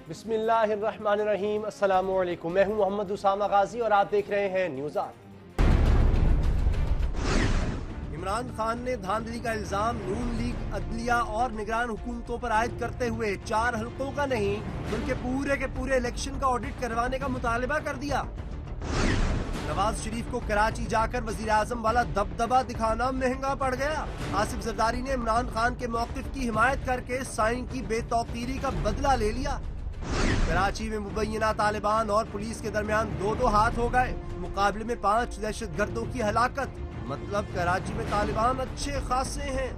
बिस्मिल्लाहिर्रहमानिर्रहीम। अस्सलामु अलैकुम। मैं हूं मोहम्मद उसामा गाजी और आप देख रहे हैं न्यूज़ आर। इमरान खान ने धांधली का इल्जाम नून लीग, अदलिया और निगरान हुकूमतों पर आयद करते हुए 4 हल्कों का नहीं बल्कि पूरे के पूरे इलेक्शन का ऑडिट करवाने का मुतालबा कर दिया। नवाज शरीफ को कराची जाकर वजीर आजम वाला दबदबा दिखाना महंगा पड़ गया। आसिफ जरदारी ने इमरान खान के मौक़िफ़ की हिमायत करके साइन की बेतौकीरी का बदला ले लिया। कराची में मुबैना तालिबान और पुलिस के दरमियान 2-2 हाथ हो गए। मुकाबले में 5 दहशतगर्दों की हलाकत। मतलब कराची में तालिबान अच्छे खासे हैं।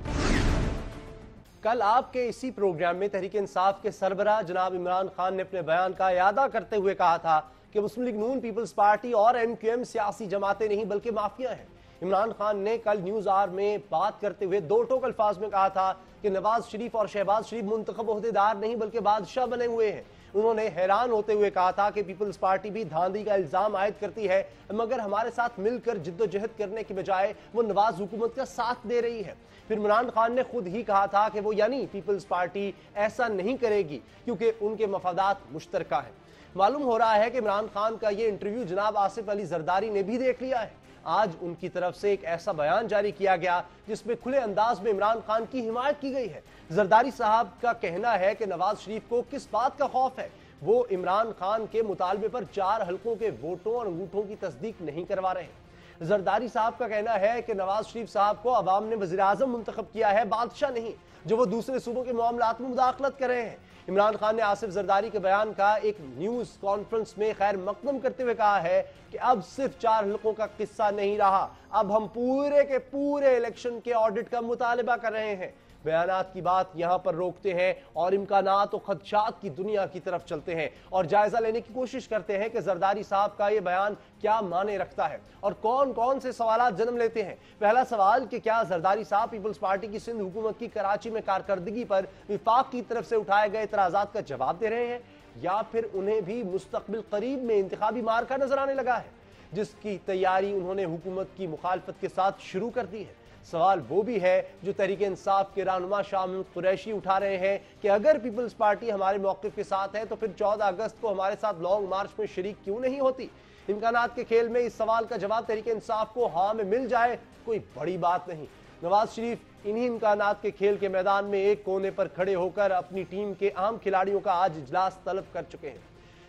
कल आपके इसी प्रोग्राम में तहरीक इंसाफ के सरबराह जनाब इमरान खान ने अपने बयान का इयादा करते हुए कहा था कि मुस्लिम लीग नून, पीपल्स पार्टी और MQM सियासी जमातें नहीं बल्कि माफिया हैं। इमरान खान ने कल न्यूज़ आर में बात करते हुए 2 टोक अल्फाज में कहा था कि नवाज शरीफ और शहबाज शरीफ मुंतखब ओहदेदार नहीं बल्कि बादशाह बने हुए हैं। उन्होंने हैरान होते हुए कहा था कि पीपल्स पार्टी भी धांधली का इल्जाम आयद करती है मगर हमारे साथ मिलकर जिद्दोजहद करने के बजाय वो नवाज हुकूमत का साथ दे रही है। फिर इमरान खान ने खुद ही कहा था कि वो यानी पीपल्स पार्टी ऐसा नहीं करेगी क्योंकि उनके मफादात मुश्तरका हैं। मालूम हो रहा है कि इमरान खान का ये इंटरव्यू जनाब आसिफ अली जरदारी ने भी देख लिया है। आज उनकी तरफ से एक ऐसा बयान जारी किया गया जिसमें खुले अंदाज में इमरान खान की हिमायत की गई है। जरदारी साहब का कहना है कि नवाज शरीफ को किस बात का खौफ है, वो इमरान खान के मुतालबे पर 4 हल्कों के वोटों और अंगूठों की तस्दीक नहीं करवा रहे। जरदारी साहब का कहना है कि नवाज शरीफ साहब को अवाम ने वज़ीर आज़म मुंतखब किया है, बादशाह नहीं, जो वो दूसरे सूबों के मामलात में मुदाखलत कर रहे हैं। इमरान खान ने आसिफ जरदारी के बयान का एक न्यूज़ कॉन्फ्रेंस में खैर मकदम करते हुए कहा है कि अब सिर्फ 4 हल्कों का किस्सा नहीं रहा, अब हम पूरे के पूरे इलेक्शन के ऑडिट का मुतालबा कर रहे हैं। बयानात की बात यहां पर रोकते हैं और इम्कानात और खदशात की दुनिया की तरफ चलते हैं और जायजा लेने की कोशिश करते हैं कि जरदारी साहब का ये बयान क्या माने रखता है और कौन कौन से सवालात जन्म लेते हैं। पहला सवाल कि क्या जरदारी साहब पीपल्स पार्टी की सिंध हुकूमत की कराची में कारकर्दगी पर विफाक की तरफ से उठाए गए इतराजात का जवाब दे रहे हैं या फिर उन्हें भी मुस्तकबिल करीब में इंतखाबी मार्का नजर आने लगा है जिसकी तैयारी उन्होंने हुकूमत की मुखालफत के साथ शुरू कर दी है। सवाल वो भी है जो तहरीक इंसाफ के रहनुमा शाह महमूद कुरैशी उठा रहे हैं कि अगर पीपल्स पार्टी हमारे मौक़िफ़ के साथ है तो फिर 14 अगस्त को हमारे साथ लॉन्ग मार्च में शरीक क्यों नहीं होती। इम्कानात के खेल में इस सवाल का जवाब तहरीक इंसाफ को हाँ में मिल जाए कोई बड़ी बात नहीं। नवाज शरीफ इन्हीं इम्कानात के खेल के मैदान में एक कोने पर खड़े होकर अपनी टीम के अहम खिलाड़ियों का आज इजलास तलब कर चुके हैं।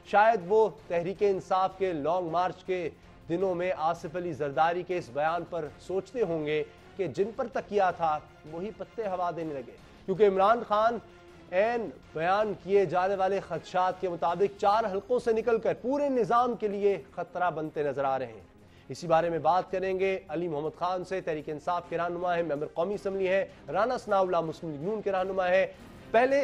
शायद वो तहरीक इंसाफ के लॉन्ग मार्च के दिनों में आसिफ अली जरदारी के इस बयान पर सोचते होंगे कि जिन पर तकिया था वही पत्ते हवा देने लगे, क्योंकि इमरान खान ऐन बयान किए जाने वाले खदशात के मुताबिक 4 हल्कों से निकलकर पूरे निज़ाम के लिए खतरा बनते नजर आ रहे हैं। इसी बारे में बात करेंगे अली मोहम्मद खान से। तहरीक इंसाफ के रहनुमा है, मेंबर कौमी असम्बली है। राना सनाउल्लाह मुस्लिम लीग नून के रहनुमा है। पहले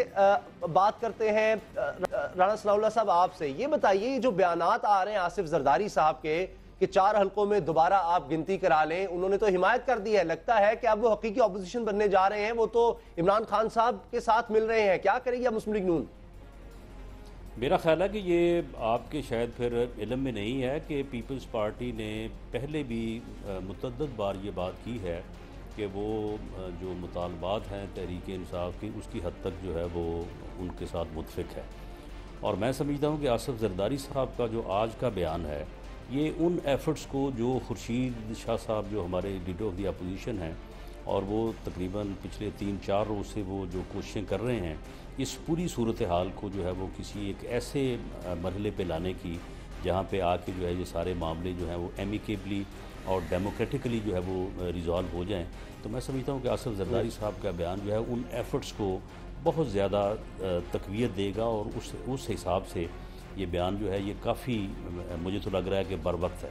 बात करते हैं राना सनाउल्लाह साहब आपसे, ये बताइए जो बयानात आ रहे हैं आसिफ जरदारी साहब के कि 4 हल्कों में दोबारा आप गिनती करा लें, उन्होंने तो हिमायत कर दी है, लगता है कि अब वो हकीकी ऑपोजिशन बनने जा रहे हैं, वो तो इमरान खान साहब के साथ मिल रहे हैं, क्या करेगी अब मुस्लिम लीग नून? मेरा ख्याल है कि ये आपके शायद फिर इल्म में नहीं है कि पीपल्स पार्टी ने पहले भी मुतअद्दिद बार ये बात की है कि वो जो मुतालबात हैं तहरीक इंसाफ की उसकी हद तक जो है वो उनके साथ मुतफिक है। और मैं समझता हूँ कि आसिफ जरदारी साहब का जो आज का बयान है ये उन एफ़र्ट्स को जो खुर्शीद शाह साहब जो हमारे लीडर ऑफ द अपोजिशन हैं और वो तकरीबन पिछले 3-4 रोज़ से वो जो कोशिशें कर रहे हैं इस पूरी सूरत हाल को जो है वो किसी एक ऐसे मरहले पे लाने की जहाँ पे आके जो है ये सारे मामले जो हैं वो एमिकेबली और डेमोक्रेटिकली जो है वो रिज़ॉल्व हो जाएं। तो मैं समझता हूँ कि आसिफ जरदारी साहब का बयान जो है उन एफ़र्ट्स को बहुत ज़्यादा तक़वियत देगा और उस हिसाब से ये बयान जो है ये काफ़ी मुझे तो लग रहा है कि बर वक्त है।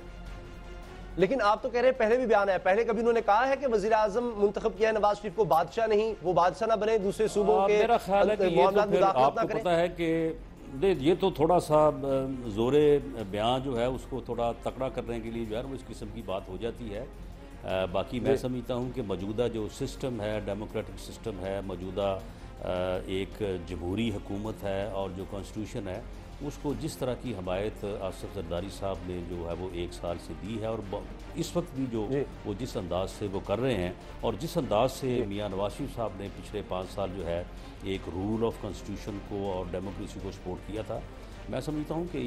लेकिन आप तो कह रहे हैं पहले भी बयान है, पहले कभी उन्होंने कहा है कि वज़ीर आज़म मुंतखब किया है नवाज शरीफ को, बादशाह नहीं, वो बादशाह ना बने, दूसरे सूबों के मेरा ख्याल है कि ये तो फिर आपको पता है कि ये तो थोड़ा सा ज़ोरे बयान जो है उसको थोड़ा तकड़ा करने के लिए जो है वो इस किस्म की बात हो जाती है। बाकी मैं समझता हूँ कि मौजूदा जो सिस्टम है डेमोक्रेटिक सिस्टम है, मौजूदा ایک جمہوری حکومت ہے اور جو کانسٹیٹیوشن ہے اس کو جس طرح کی حمایت آصف زرداری صاحب نے جو ہے وہ 1 سال سے دی ہے، اور اس وقت بھی جو وہ جس انداز سے وہ کر رہے ہیں اور جس انداز سے میاں نواز شریف صاحب نے پچھلے 5 سال جو ہے ایک رول آف کانسٹیٹیوشن کو اور ڈیموکریسی کو سپورٹ کیا تھا، میں سمجھتا ہوں کہ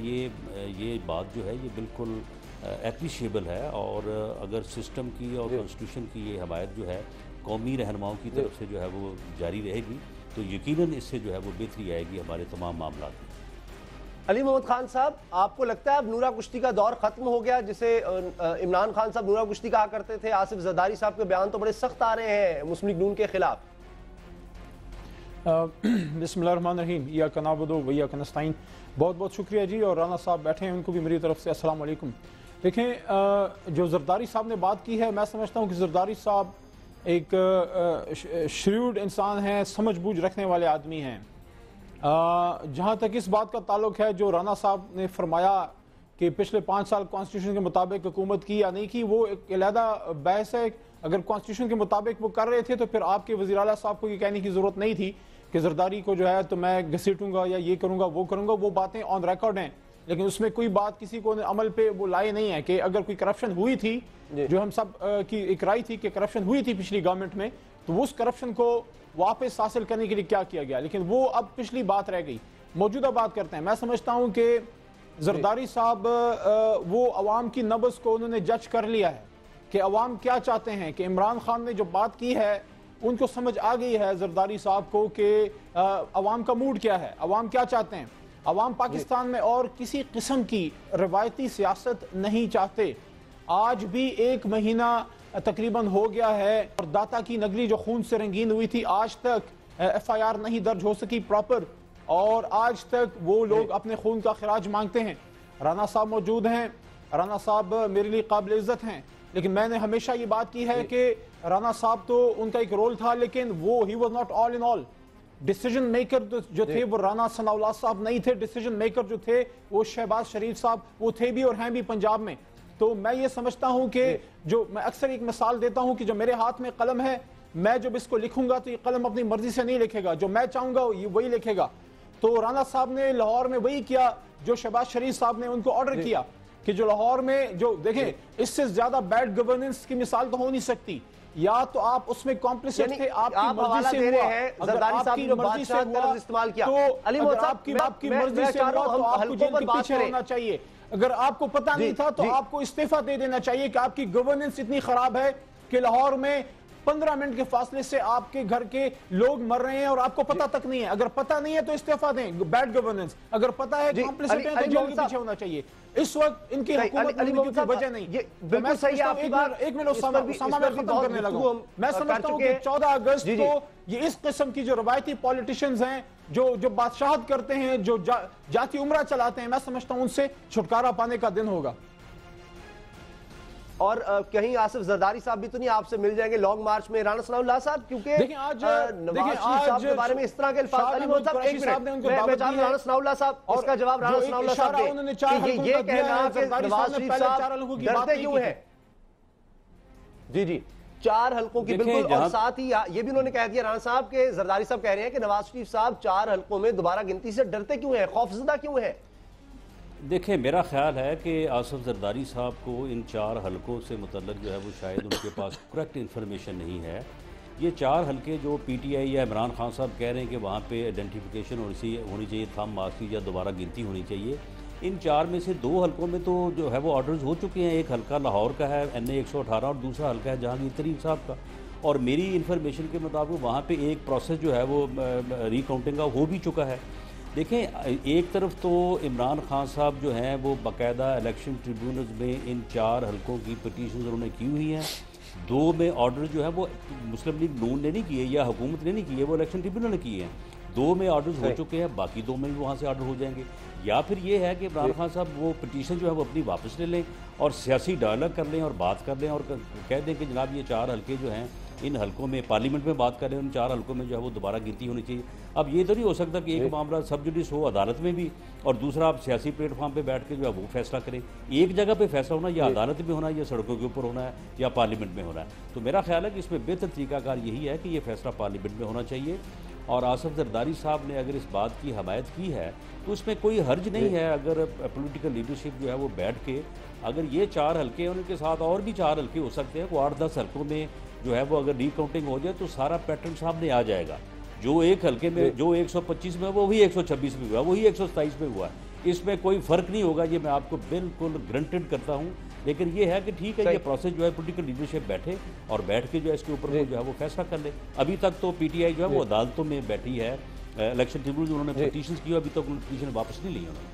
یہ بات جو ہے یہ بالکل اپریشیبل ہے، اور اگر سسٹم کی اور کانسٹیٹیوشن کی یہ حمایت جو ہے قومی رہنماؤں کی طرف سے جو ہے وہ جاری رہے گی تو یقیناً اس سے جو ہے وہ بہتری آئے گی ہمارے تمام معاملات میں۔ علی محمد خان صاحب، آپ کو لگتا ہے اب نورا کشتی کا دور ختم ہو گیا، جسے عمران خان صاحب نورا کشتی کہا کرتے تھے؟ آصف زرداری صاحب کے بیان تو بڑے سخت آ رہے ہیں مسلم لیگ نون کے خلاف۔ بسم اللہ الرحمن الرحیم، ایاک نعبد و ایاک نستعین۔ بہت بہت شکریہ جی، اور رانا صاحب بیٹھے ہیں، ان کو بھی میری طرف سے السلام علیکم۔ دیکھیں، جو زرداری صاحب نے بات کی ہے، میں سمجھتا ہوں کہ زرداری صاحب ایک شریوڈ انسان ہیں، سمجھ بوجھ رکھنے والے آدمی ہیں۔ جہاں تک اس بات کا تعلق ہے جو رانا صاحب نے فرمایا کہ پچھلے 5 سال کانسٹیٹیوشن کے مطابق حکومت کی یا نہیں کی، وہ ایک علیحدہ بحث ہے۔ اگر کانسٹیٹیوشن کے مطابق وہ کر رہے تھے تو پھر آپ کے وزیر اعلیٰ صاحب کو یہ کہنے کی ضرورت نہیں تھی کہ زرداری کو جو ہے تو میں گھسیٹوں گا یا یہ کروں گا وہ کروں گا۔ وہ باتیں آن ریکارڈ ہیں، لیکن اس میں کوئی بات کسی کو عمل پہ وہ لائے نہیں ہے کہ اگر کوئی کرپشن ہوئی تھی، جو ہم سب کی ایک رائے تھی کہ کرپشن ہوئی تھی پچھلی گورنمنٹ میں، تو اس کرپشن کو واپس حاصل کرنے کے لیے کیا کیا گیا، لیکن وہ اب پچھلی بات رہ گئی۔ موجودہ بات کرتے ہیں۔ میں سمجھتا ہوں کہ زرداری صاحب وہ عوام کی نبض کو انہوں نے جج کر لیا ہے کہ عوام کیا چاہتے ہیں، کہ عمران خان نے جو بات کی ہے ان کو سمجھ آ گئی ہے زرداری صاحب کو کہ عوام کا موڈ کیا ہے، عوام کیا چاہتے ہیں۔ عوام پاکستان میں اور کسی قسم کی روایتی سیاست نہیں چاہتے۔ آج بھی 1 مہینہ تقریباً ہو گیا ہے، اور داتا کی نگری جو خون سے رنگین ہوئی تھی آج تک FIR نہیں درج ہو سکی پراپر، اور آج تک وہ لوگ اپنے خون کا خراج مانگتے ہیں۔ رانا صاحب موجود ہیں، رانا صاحب میرے لیے قابل عزت ہیں، لیکن میں نے ہمیشہ یہ بات کی ہے کہ رانا صاحب تو ان کا ایک رول تھا، لیکن وہ he was not all in all. Decision maker جو تھے وہ رانا ثناء اللہ صاحب نہیں تھے، ڈیسیجن میکر جو تھے وہ شہباز شریف صاحب، وہ تھے بھی اور ہیں بھی پنجاب میں۔ تو میں یہ سمجھتا ہوں کہ جو میں اکثر ایک مثال دیتا ہوں کہ جو میرے ہاتھ میں قلم ہے، میں جب اس کو لکھوں گا تو یہ قلم اپنی مرضی سے نہیں لکھے گا، جو میں چاہوں گا یہ وہی لکھے گا۔ تو رانا صاحب نے لاہور میں وہی کیا جو شہباز شریف صاحب نے ان کو آرڈر کیا، کہ جو لاہور میں جو دیکھیں اس سے زیادہ بیڈ گورننس کی مثال تو ہو نہیں سکتی۔ یا تو آپ اس میں کمپلیسٹ تھے، آپ کی مرضی سے ہوا، اگر آپ کی مرضی سے ہوا تو اگر آپ کی مرضی سے ہوا تو آپ کو جیل کے پیچھے ہونا چاہیے۔ اگر آپ کو پتہ نہیں تھا تو آپ کو استعفیٰ دے دینا چاہیے کہ آپ کی گورننس اتنی خراب ہے کہ لاہور میں 15 منٹ کے فاصلے سے آپ کے گھر کے لوگ مر رہے ہیں اور آپ کو پتہ تک نہیں ہے۔ اگر پتہ نہیں ہے تو استعفیٰ دیں، بیڈ گورننس۔ اگر پتہ ہے کمپلیسٹ ہیں تو جیل کے پیچھے ہونا چاہیے۔ اس وقت ان کی حکومت میں کی کوئی وجہ نہیں۔ بالکل صحیح ہے آپ کی بات۔ ایک منٹ اسامہ میں ختم کرنے لگا۔ میں سمجھتا ہوں کہ 14 اگست کو یہ اس قسم کی جو روایتی پولیٹیشنز ہیں جو بادشاہت کرتے ہیں، جو جاتی عمرہ چلاتے ہیں، میں سمجھتا ہوں ان سے چھٹکارا پانے کا دن ہوگا۔ اور کہیں آصف زرداری صاحب بھی تو نہیں آپ سے مل جائیں گے لانگ مارچ میں؟ رانا ثناء اللہ صاحب کیونکہ نواز شریف صاحب کے بارے میں اس طرح کے الفاظ، علی محمد صاحب ایک منٹ میں چاہتا ہوں رانا ثناء اللہ صاحب اس کا جواب رانا ثناء اللہ صاحب دیں کہ یہ کہنا کہ نواز شریف صاحب ڈرتے کیوں ہیں؟ جی 4 حلقوں کی بالکل، اور ساتھ ہی یہ بھی انہوں نے کہہ دیا رانا صاحب کہ زرداری صاحب کہہ رہے ہیں کہ نواز شریف صاحب 4 حلقوں میں دوبارہ گنتی سے ڈرتے کیوں ہیں، خوفزدہ کیوں ہیں؟ دیکھیں، میرا خیال ہے کہ آصف زرداری صاحب کو ان 4 حلقوں سے متعلق جو ہے وہ شاید ان کے پاس کریکٹ انفارمیشن نہیں ہے۔ یہ 4 حلقے جو PTI یا عمران خان صاحب کہہ رہے ہیں کہ وہاں پہ آئیڈینٹیفیکیشن ہونی چاہیے، تھم مارکی یا دوبارہ گنتی ہونی چاہیے، ان 4 میں سے 2 حلقوں میں تو جو ہے وہ آرڈرز ہو چکے ہیں۔ ایک حلقہ لاہور کا ہے NA 118 اور دوسرا حلقہ ہے جہانگیر ترین صاحب کا، اور میری انفارمیشن کے مطابق وہاں پہ ایک پروسیس جو ہے وہ ری کاؤنٹنگ کا ہو بھی چکا ہے۔ دیکھیں، ایک طرف تو عمران خان صاحب جو ہیں وہ باقاعدہ الیکشن ٹریبیونلز میں ان 4 حلقوں کی پٹیشنز انہوں نے کی ہوئی ہیں۔ 2 میں آرڈر جو ہے وہ مسلم لیگ نون نے نہیں کیے یا حکومت نے نہیں کیے، وہ الیکشن ٹریبیونل نے کیے ہیں۔ 2 میں آرڈرز ہو چکے ہیں، باقی 2 میں بھی وہاں سے آرڈر ہو جائیں گے۔ یا پھر یہ ہے کہ عمران خان صاحب وہ پٹیشن جو ہے وہ اپنی واپس لے لیں اور سیاسی ڈائلاگ کر لیں اور بات کر لیں اور کہہ دیں کہ جناب یہ 4 حلقے جو ہیں ان حلقوں میں پارلیمنٹ میں بات کریں، ان 4 حلقوں میں جو ہے وہ دوبارہ گنتی ہونی چاہیے۔ اب یہ تو نہیں ہو سکتا کہ ایک معاملہ سب جوڈیس ہو عدالت میں بھی اور دوسرا آپ سیاسی پلیٹ فارم پہ بیٹھ کے جو ہے وہ فیصلہ کریں۔ ایک جگہ پہ فیصلہ ہونا یا عدالت میں ہونا ہے یا سڑکوں کے اوپر ہونا ہے یا پارلیمنٹ میں ہونا ہے۔ تو میرا خیال ہے کہ اس میں بہتر طریقہ کار یہی ہے کہ یہ فیصلہ پارلیمنٹ میں ہونا چاہیے، اور آصف زرداری صاحب نے اگر اس بات کی حمایت کی ہے تو اس میں کوئی حرج نہیں ہے اگر پولیٹیکل لیڈرشپ جو ہے وہ بیٹھ کے اگر یہ 4 حلقے ہیں ان کے ساتھ اور بھی 4 حلقے ہو سکتے ہیں، وہ 8-10 حلقوں میں جو ہے وہ اگر ری کاؤنٹنگ ہو جائے تو سارا پیٹرن سامنے آ جائے گا. جو ایک حلقے میں جو 125 میں وہی 126 میں ہوا، وہی 127 میں ہوا، اس میں کوئی فرق نہیں ہوگا. یہ میں آپ کو بالکل گرنٹڈ کرتا ہوں. لیکن یہ ہے کہ ٹھیک ہے یہ پروسیس جو ہے پولیٹیکل لیڈرشپ بیٹھے اور بیٹھ کے جو ہے اس کے اوپر جو ہے وہ فیصلہ کر لے. ابھی تک تو پی ٹی آئی جو ہے وہ عدالتوں میں بیٹھی ہے. الیکشن ٹریبیونل انہوں نے پٹیشنز کی، ابھی تک پٹیشن واپس نہیں لی انہوں نے.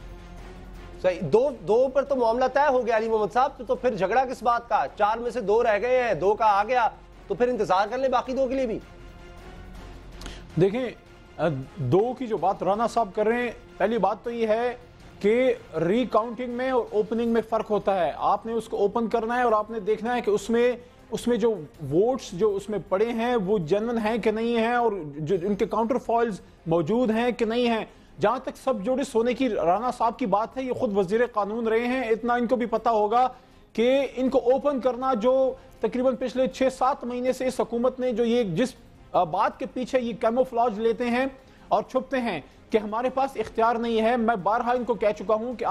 صحیح، دو پر تو معاملہ طے ہو گیا علی محمد صاحب، تو پھر جھگڑا کس بات کا؟ 4 میں سے 2 رہ گئے ہیں، 2 کا آ گیا تو پھر انتظار کر لیں باقی 2 کے لیے بھی. دیکھیں 2 کی جو بات رانا صاحب کر رہے ہیں، پہلی بات تو یہ ہے کہ ری کاؤنٹنگ میں اور اوپننگ میں فرق ہوتا ہے. آپ نے اس کو اوپن کرنا ہے اور آپ نے دیکھنا ہے کہ اس میں جو ووٹس جو اس میں پڑے ہیں وہ جنون ہیں کہ نہیں ہیں، اور جو ان کے کاؤنٹر فائلز موجود ہیں کہ نہیں ہیں. جہاں تک سب جوڈس ہونے کی رانا صاحب کی بات ہے، یہ خود وزیر قانون رہے ہیں، اتنا ان کو بھی پتا ہوگا کہ ان کو اوپن کرنا جو تقریباً پچھلے 6-7 مہینے سے اس حکومت نے جو یہ جس بات کے پیچھے یہ کیموفلاج لیتے ہیں اور چھپتے ہیں کہ ہمارے پاس اختیار نہیں ہے. میں بارہا ان کو کہہ چکا ہوں کہ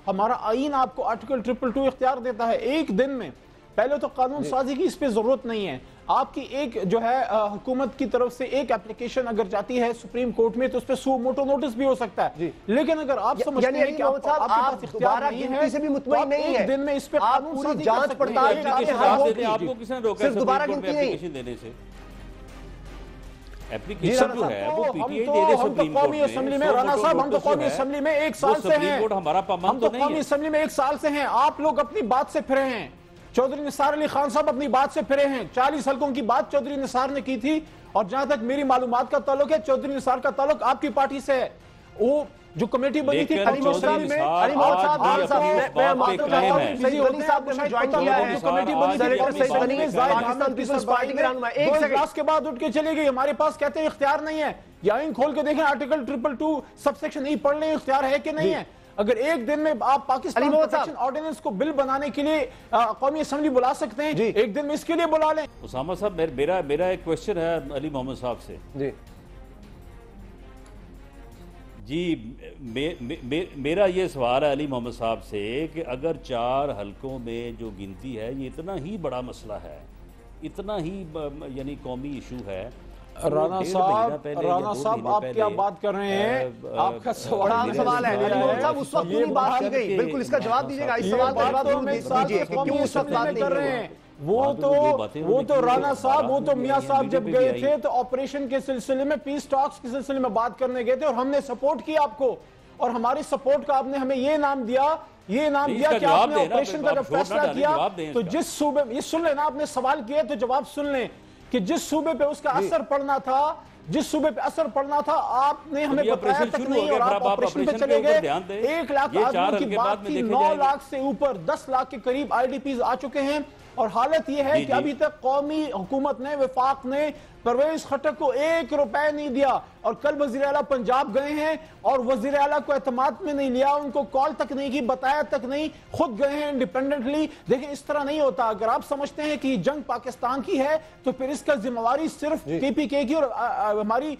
ہمارا آئین آپ کو آرٹیکل 222 اختیار دیتا ہے. ایک دن میں پہلے تو قانون سازی کی اس پہ ضرورت نہیں ہے. آپ کی ایک جو ہے حکومت کی طرف سے ایک اپلیکیشن اگر جاتی ہے سپریم کورٹ میں تو اس پہ سو موٹو نوٹس بھی ہو سکتا ہے. لیکن اگر آپ سمجھتے ہیں کہ آپ کے پاس اختیار نہیں ہے تو آپ ایک دن میں اس پہ قانون سازی کر سکتے ہیں. آپ کو کس نے روکا صرف دوبارہ گنتی نہیں اپلیکیشن دینے سے؟ اپلیکیشن جو ہے وہ P T I they they supreme court قومی اسمبلی میں رانا صاحب ہم تو قومی اسمبلی میں 1 سال سے ہیں. ہم تو قومی اسمبلی میں 1 سال سے ہیں. آپ لوگ اپنی بات سے پھرے ہیں. چودھری نثار علی خان صاحب اپنی بات سے پھرے ہیں. 40 حلقوں کی بات چودھری نثار نے کی تھی اور جہاں تک میری معلومات کا تعلق ہے چودھری نثار کا تعلق آپ کی پارٹی سے ہے. وہ جو کمیٹی بنی تھی علی محمد صاحب میں معذرت چاہتا ہوں سعید غنی صاحب نے جوائن کیا ہے کمیٹی بنی تھی سعید غنی پاکستان پیپلز پارٹی کے رہنما. ایک کلاس کے بعد اٹھ کے چلے گئی. ہمارے پاس کہتے ہیں اختیار نہیں ہے. یا ان کھول کے دیکھیں آرٹیکل 222 سب سیکشن ای پڑھ لیں اختیار ہے کہ نہیں ہے. اگر ایک دن میں آپ پاکستان پروٹیکشن آرڈیننس کو بل بنانے کے لیے قومی اسمبلی بلا سکتے ہیں ایک دن میں اس کے لیے بلا لیں. اسامہ صاحب میرا ایک کوشچن ہے علی محمد صاحب سے. جی میرا یہ سوال ہے علی محمد صاحب سے کہ اگر 4 حلقوں میں جو گنتی ہے یہ اتنا ہی بڑا مسئلہ ہے، اتنا ہی یعنی قومی ایشو ہے. رانا صاحب آپ کیا بات کر رہے ہیں؟ آپ کا سوال ہے صاحب اس وقت نہیں بات کی گئی. بالکل اس کا جواب دیجیے گا. اس سوال کا جواب ضرور دیجیے کہ کیوں اس وقت بات نہیں کر رہے ہیں. وہ تو رانا صاحب وہ تو میاں صاحب جب گئے تھے تو آپریشن کے سلسلے میں پیس ٹاکس کے سلسلے میں بات کرنے گئے تھے اور ہم نے سپورٹ کیا آپ کو اور ہماری سپورٹ کا آپ نے ہمیں یہ نام دیا کہ آپ نے آپریشن کا جب فیصلہ کیا تو جس صوبے یہ سن لیں نا آپ نے سوال کیا تو جواب سن لیں کہ جس صوبے پہ اس کا اثر پڑنا تھا آپ نے ہمیں بتایا تک نہیں اور آپ آپریشن پہ چلے گئے. 1 لاکھ آدمی کی بات تھی 9 لاکھ سے اوپر 10 لاکھ کے قریب آئی ڈی پیز آ چکے ہیں اور حالت یہ ہے کہ ابھی تک قومی حکومت نے وفاق نے پرویز خٹک کو 1 روپے نہیں دیا اور کل وزیر اعلیٰ پنجاب گئے ہیں اور وزیر اعلیٰ کو اعتماد میں نہیں لیا، ان کو کال تک نہیں کی، بتایا تک نہیں، خود گئے ہیں انڈیپینڈنٹلی. دیکھیں اس طرح نہیں ہوتا. اگر آپ سمجھتے ہیں کہ یہ جنگ پاکستان کی ہے تو پھر اس کا ذمہ داری صرف کے پی کے کی اور ہماری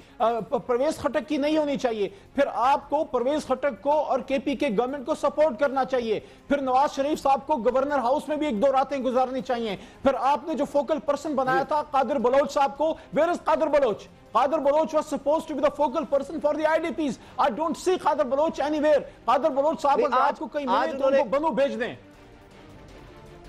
پرویز خٹک کی نہیں ہونی چاہیے. پھر آپ کو پرویز خٹک کو اور کے پی کے گورنمنٹ کو سپورٹ کرنا چاہیے. پھر نواز شریف صاحب کو گورنر ہاؤس میں بھی 1-2 راتیں گزارنی چاہیے. پھر آپ نے جو فوکل پرسن بنایا تھا قادر بلوچ صاحب کو، where is Qadir Baloch? Qadir Baloch was supposed to be the focal person for the IDPs. I don't see Qadir Baloch anywhere. Qadir Baloch صاحب اگر آپ کو کہیں ملے تو ان کو بنو بھیج دیں.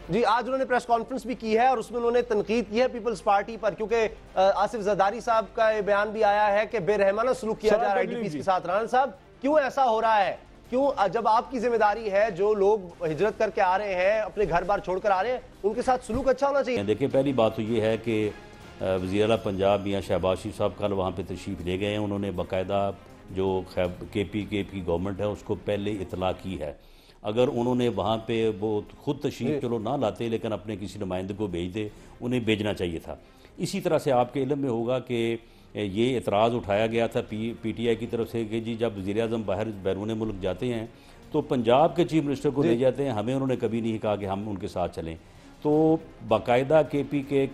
جی آج انہوں نے پریس کانفرنس بھی کی ہے اور اس میں انہوں نے تنقید کی ہے پیپلز پارٹی پر کیونکہ آصف زرداری صاحب کا یہ بیان بھی آیا ہے کہ بے رحمانہ سلوک کیا جا رہا ہے آئی ڈی پیز کے ساتھ. رانا صاحب کیوں ایسا ہو رہا ہے؟ کیوں جب آپ کی ذمہ داری ہے جو لوگ ہجرت کر کے آ رہے ہیں اپنے گھر بار چھوڑ کر آ رہے ہیں ان کے ساتھ سلوک اچھا ہونا چاہیے؟ دیکھیں پہلی بات تو یہ ہے کہ وزیر اعلیٰ پنجاب میاں شہباز شریف صاحب کل وہاں پہ تشریف لے گئے ہیں. انہوں نے باقاعدہ جو کے پی گورنمنٹ ہے اس کو پہلے اطلاع کی ہے. اگر انہوں نے وہاں پہ وہ خود تشریف چلو نہ لاتے لیکن اپنے کسی نمائندے کو بھیج دے، انہیں بھیجنا چاہیے تھا. اسی طرح سے آپ کے علم میں ہوگا کہ یہ اعتراض اٹھایا گیا تھا پی ٹی آئی کی طرف سے کہ جی جب وزیر اعظم بیرون ملک جاتے ہیں تو پنجاب کے چیف منسٹر کو لے جاتے ہیں، ہمیں انہوں نے کبھی نہیں کہا کہ ہم ان کے ساتھ چلیں. تو باقاعدہ کے پی کے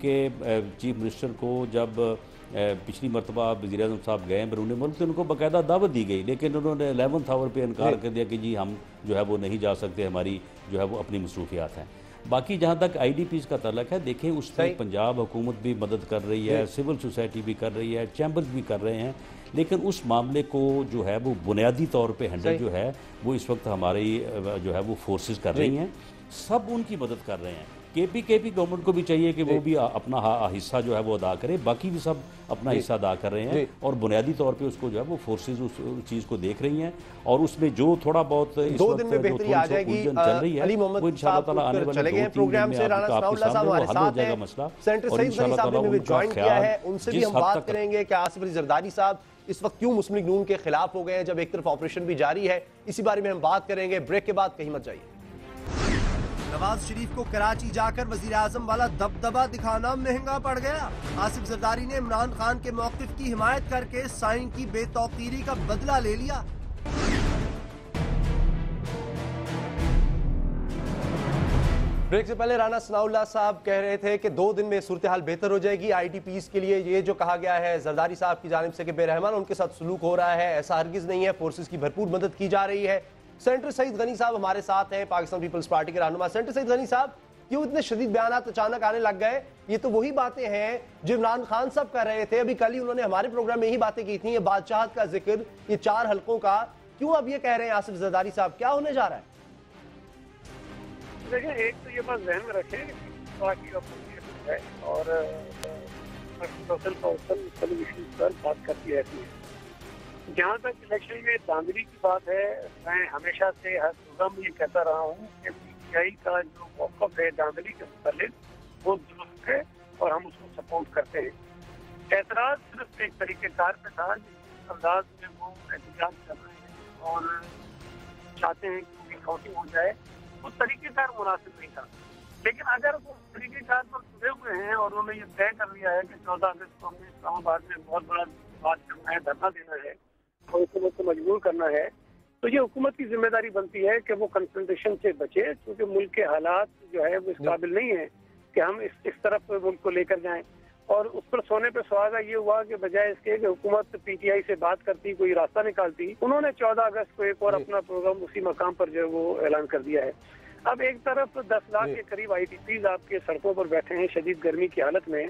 چیف منسٹر کو جب पिछली मरतबा वज़ीर आज़म साहब गए बैरून मुल्क तो उनको बाकायदा दावत दी गई, लेकिन उन्होंने 11th आवर पे इनकार कर दिया कि जी हम जो है वो नहीं जा सकते, हमारी जो है वो अपनी मसरूफियात हैं। बाकी जहाँ तक IDPs का तल्लक है, देखें उसमें पंजाब हुकूमत भी मदद कर रही है, सिविल सोसाइटी भी कर रही है, चैम्बर्स भी कर रहे हैं, लेकिन उस मामले को जो है वो बुनियादी तौर पे हैंडल जो है वो इस वक्त हमारी जो है वो फोर्सेस कर रही हैं, सब उनकी मदद कर रहे हैं। KPKP गवर्नमेंट को भी चाहिए कि वो भी अपना हिस्सा जो है वो अदा करे, बाकी भी सब अपना हिस्सा अदा कर रहे हैं और बुनियादी तौर पे उसको जो है वो फोर्सेस उस चीज़ को देख रही हैं और उसमें जो थोड़ा बहुत इस 2 दिन में बेहतरी आ जाएगी। चल रही है अली मोहम्मद वो इंशाल्लाह ताला आने वाले 2-3 प्रोग्राम से राना सनाउल्लाह साहब हमारे साथ हैं, मसला सेंटर सईद गनी साहब ने भी ज्वाइन किया है, उनसे भी हम बात करेंगे कि आसिफ अली जरदारी साहब इस वक्त क्यों मुस्लिम लीग नून के खिलाफ हो गए हैं जब एक तरफ ऑपरेशन भी जारी है, इसी बारे में हम बात करेंगे। ब्रेक के बाद कहीं मत जाइए। नवाज शरीफ को कराची जाकर वजीर आजम वाला दबदबा दिखाना महंगा पड़ गया। आसिफ जरदारी ने इमरान खान के मौकिफ की हिमायत करके साइन की बेतौकीरी का बदला ले लिया। ब्रेक से पहले राना सनाउल्लाह साहब कह रहे थे कि 2 दिन में सूरत हाल बेहतर हो जाएगी। IDPs के लिए ये जो कहा गया है जरदारी साहब की जानिब से कि बेरहमान उनके साथ सलूक हो रहा है, ऐसा हरगिज नहीं है, फोर्सेस की भरपूर मदद की जा रही है। सेंटर सईद गनी साहब हमारे साथ हैं, पाकिस्तान पीपल्स पार्टी के रहनुमा। सेंटर सईद गनी साहब, क्यों इतने शदीद बयानात अचानक आने लग गए? ये तो वही बातें हैं जो इमरान खान साहब कर रहे थे, अभी कल ही उन्होंने हमारे प्रोग्राम में यही बातें की थी, ये बादशाहत का जिक्र, ये 4 हल्कों का, क्यों अब ये कह रहे हैं आसिफ जरदारी साहब, क्या होने जा रहा है? देखिए, एक तो ये बात ध्यान में रखें है और बात करती रहती है। जहाँ तक इलेक्शन में धांधली की बात है, मैं हमेशा से हर प्रोग्राम में ये कहता रहा हूँ कि PTI का जो मौक़िफ़ है धांधली के मुतालिक वो दुरुस्त है और हम उसको सपोर्ट करते हैं। एतराज़ सिर्फ एक तरीक़ेकार पे था, जिस अंदाज में वो एहतजाज कर रहे हैं और चाहते हैं कि उनकी काउंटिंग हो जाए, वो तरीक़ेकार मुनासिब नहीं था। लेकिन अगर वो तरीक़ेकार पर जुड़े हुए हैं और उन्होंने ये तय कर लिया है कि 14 अगस्त को हमें इस्लामाबाद में बहुत बड़ा बात करना है, धरना देना है और हुकूमत को मजबूर करना है, तो ये हुकूमत की जिम्मेदारी बनती है कि वो कंफ्रंटेशन से बचे, क्योंकि मुल्क के हालात जो है वो इस काबिल नहीं है कि हम इस तरफ मुल्क को लेकर जाएं। और उस पर सोने पे सुहागा ये हुआ कि बजाय इसके कि हुकूमत PTI से बात करती, कोई रास्ता निकालती, उन्होंने 14 अगस्त को एक और अपना प्रोग्राम उसी मकाम पर जो है वो ऐलान कर दिया है। अब एक तरफ 10 लाख के करीब IDPs आपके सड़कों पर बैठे हैं शदीद गर्मी की हालत में,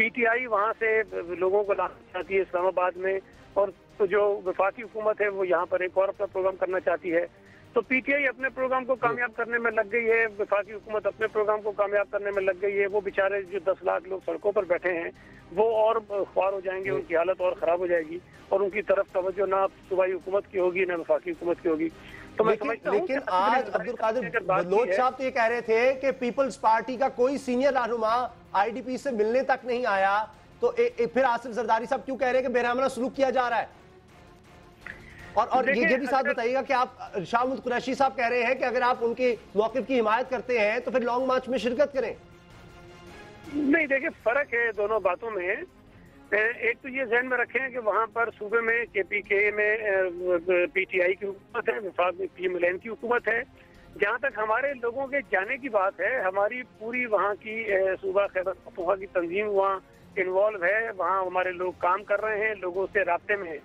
PTI वहाँ से लोगों को लाना चाहती है इस्लामाबाद में, और तो जो वफाकी हुकूमत है वो यहाँ पर एक और अपना प्रोग्राम करना चाहती है। तो PTI अपने प्रोग्राम को कामयाब करने में लग गई है, वफाकी हुकूमत अपने प्रोग्राम को कामयाब करने में लग गई है। वो बेचारे जो 10 लाख लोग सड़कों पर बैठे हैं वो और ख्वार हो जाएंगे, उनकी हालत और ख़राब हो जाएगी और उनकी तरफ तवज्जो ना सूबाई हुकूमत की होगी ना वफाकी हुकूमत की होगी। तो मैं समझता हूं लेकिन आज अब्दुल कादिर बलोच साहब तो ये कह रहे थे कि पीपल्स पार्टी का कोई सीनियर रहनुमा IDP से मिलने तक नहीं आया, तो फिर आसिफ जरदारी साहब क्यों कह रहे हैं कि बेरहमाना सलूक किया जा रहा है? और ये भी साथ बताइएगा कि आप शाह महमूद कुरैशी साहब कह रहे हैं कि अगर आप उनके मौक़िफ़ की हिमायत करते हैं तो फिर लॉन्ग मार्च में शिरकत करें। नहीं, देखिए फ़र्क है दोनों बातों में। एक तो ये ज़हन में रखें कि वहाँ पर सूबे में KPK में PTI की हुकूमत है, वफाक में PMLN की हुकूमत है। जहाँ तक हमारे लोगों के जाने की बात है, हमारी पूरी वहाँ की सूबा खैबर पख्तूनख्वा की तंजीम वहाँ इन्वॉल्व है, वहाँ हमारे लोग काम कर रहे हैं, लोगों से राब्ते में है।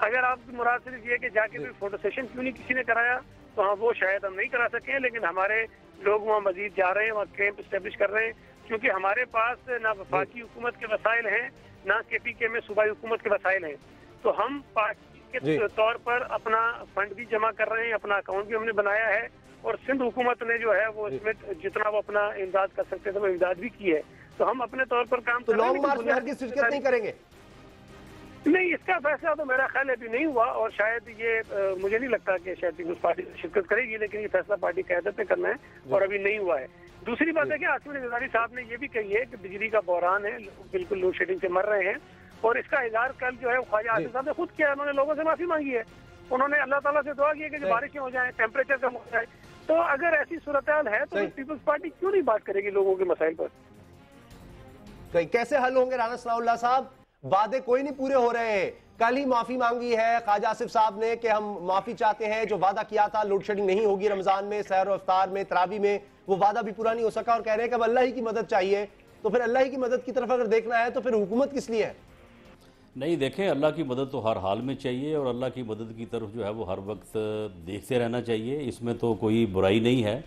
अगर आपकी मुराद सिर्फ ये कि जाके भी फोटो सेशन क्यों नहीं किसी ने कराया, तो हाँ वो शायद हम नहीं करा सकें, लेकिन हमारे लोग वहाँ मजीद जा रहे हैं, वहाँ कैंप इस्टेब्लिश कर रहे हैं, क्योंकि हमारे पास ना वफाकी हुकूमत के वसाइल हैं ना KPK में सूबाई हुकूमत के वसाइल हैं। तो हम पार्टी के तौर पर अपना फंड भी जमा कर रहे हैं, अपना अकाउंट भी हमने बनाया है और सिंध हुकूमत ने जो है वो इसमें जितना वो अपना इमदाद कर सकते थे वो इमदाद भी की है। तो हम अपने तौर पर काम तो लॉन्ग मार्च में हरगिज़ शिरकत नहीं करेंगे? नहीं, इसका फैसला तो मेरा ख्याल अभी नहीं हुआ और शायद ये मुझे नहीं लगता कि शायद पीपल्स पार्टी शिरकत करेगी, लेकिन ये फैसला पार्टी क़यादत पे करना है और अभी नहीं हुआ है। दूसरी बात है कि आसिफ अली जरदारी साहब ने ये भी कही है कि बिजली का बहरान है, बिल्कुल लोड शेडिंग से मर रहे हैं और इसका इज़हार कल जो है ख्वाजा आसिफ साहब ने खुद किया। उन्होंने लोगों से माफ़ी मांगी है, उन्होंने अल्लाह ताला से दुआ की है कि जो बारिशें हो जाएं, टेम्परेचर कम हो जाए। तो अगर ऐसी सूरत हाल है तो पीपल्स पार्टी क्यों नहीं बात करेगी लोगों के मसाइल पर? कैसे हल होंगे राना सनाउल्लाह साहब? वादे कोई नहीं पूरे हो रहे हैं। कल ही माफी मांगी है ख्वाजा आसिफ साहब ने कि हम माफी चाहते हैं, जो वादा किया था लोड शेडिंग नहीं होगी रमजान में, सहर और इफ्तार में, तरावी में, वो वादा भी पूरा नहीं हो सका और कह रहे हैं कि अब अल्लाह ही की मदद चाहिए। तो फिर अल्लाह ही की मदद की तरफ अगर देखना है तो फिर हुकूमत किस लिए है? नहीं, देखें, अल्लाह की मदद तो हर हाल में चाहिए और अल्लाह की मदद की तरफ जो है वो हर वक्त देखते रहना चाहिए, इसमें तो कोई बुराई नहीं है।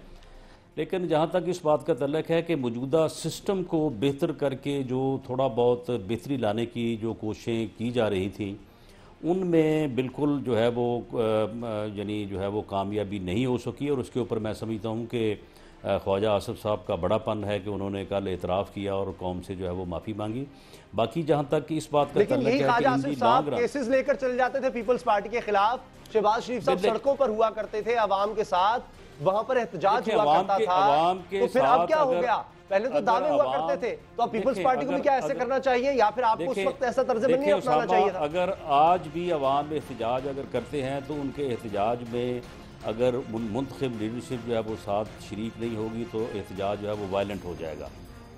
लेकिन जहाँ तक इस बात का तल्लक है कि मौजूदा सिस्टम को बेहतर करके जो थोड़ा बहुत बेहतरी लाने की जो कोशिशें की जा रही थी, उनमें बिल्कुल जो है वो यानी जो है वो कामयाबी नहीं हो सकी। और उसके ऊपर मैं समझता हूँ कि ख्वाजा आसिफ साहब का बड़ापन है कि उन्होंने कल एतराफ़ किया और कौम से जो है वो माफ़ी मांगी। बाकी जहाँ तक इस बात का लेकिन यही ख्वाजा आसिफ साहब लॉन्ग केसेस लेकर चले जाते थे पीपल्स पार्टी के खिलाफ, शहबाज शरीफ साहब सड़कों पर हुआ करते थे अवाम के साथ, वहां पर एहतजाज हुआ करता था, तो फिर अब क्या हो गया? पहले तो दावे हुआ करते थे, तो अब पीपल्स पार्टी को भी क्या ऐसे करना चाहिए या फिर आपको उस वक्त ऐसा तर्ज नहीं अपनाना चाहिए था? अगर आज भी अवाम एहतजाज अगर करते हैं तो उनके एहतजाज में अगर मुंतखब लीडरशिप जो है वो साथ शरीक नहीं होगी तो एहतजाज जो है वो वायलेंट हो जाएगा।